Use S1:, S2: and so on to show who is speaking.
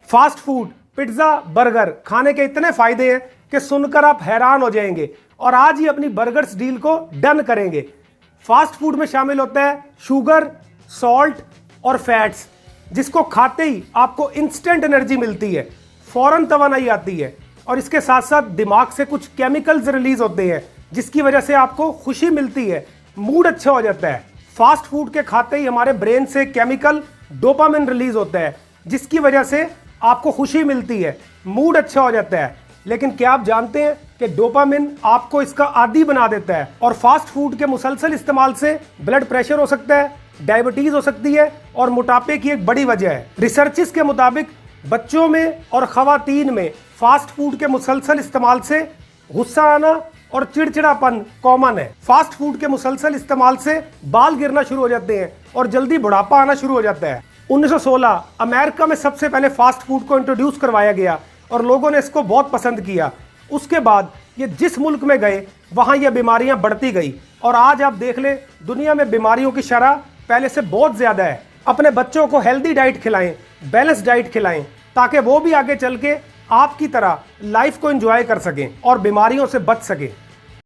S1: Fast food, pizza, burger खाने के इतने फायदे हैं कि सुनकर आप हैरान हो जाएंगे और आज ही अपनी बर्गर्स डील को डन करेंगे। फास्ट फूड में शामिल होता है शुगर, सॉल्ट और फैट्स, जिसको खाते ही आपको इंस्टेंट एनर्जी मिलती है, फौरन तवानाई आती है और इसके साथ साथ दिमाग से कुछ केमिकल्स रिलीज होते हैं जिसकी वजह से आपको खुशी मिलती है, मूड अच्छा हो जाता है। फास्ट फूड के खाते ही हमारे ब्रेन से केमिकल डोपामिन रिलीज होता है जिसकी वजह से आपको खुशी मिलती है, मूड अच्छा हो जाता है। लेकिन क्या आप जानते हैं कि डोपामिन आपको इसका आदी बना देता है और फास्ट फूड के मुसलसल इस्तेमाल से ब्लड प्रेशर हो सकता है, डायबिटीज हो सकती है और मोटापे की एक बड़ी वजह है। रिसर्चेस के मुताबिक बच्चों में और खवातीन में फास्ट फूड के मुसलसल इस्तेमाल से गुस्सा आना और चिड़चिड़ापन कॉमन है। फास्ट फूड के मुसलसल इस्तेमाल से बाल गिरना शुरू हो जाते हैं और जल्दी बुढ़ापा आना शुरू हो जाता है। 1916 अमेरिका में सबसे पहले फास्ट फूड को इंट्रोड्यूस करवाया गया और लोगों ने इसको बहुत पसंद किया। उसके बाद ये जिस मुल्क में गए वहाँ ये बीमारियाँ बढ़ती गई और आज आप देख लें दुनिया में बीमारियों की शरह पहले से बहुत ज़्यादा है। अपने बच्चों को हेल्दी डाइट खिलाएं, बैलेंस डाइट खिलाएं ताकि वो भी आगे चल के आपकी तरह लाइफ को एंजॉय कर सकें और बीमारियों से बच सकें।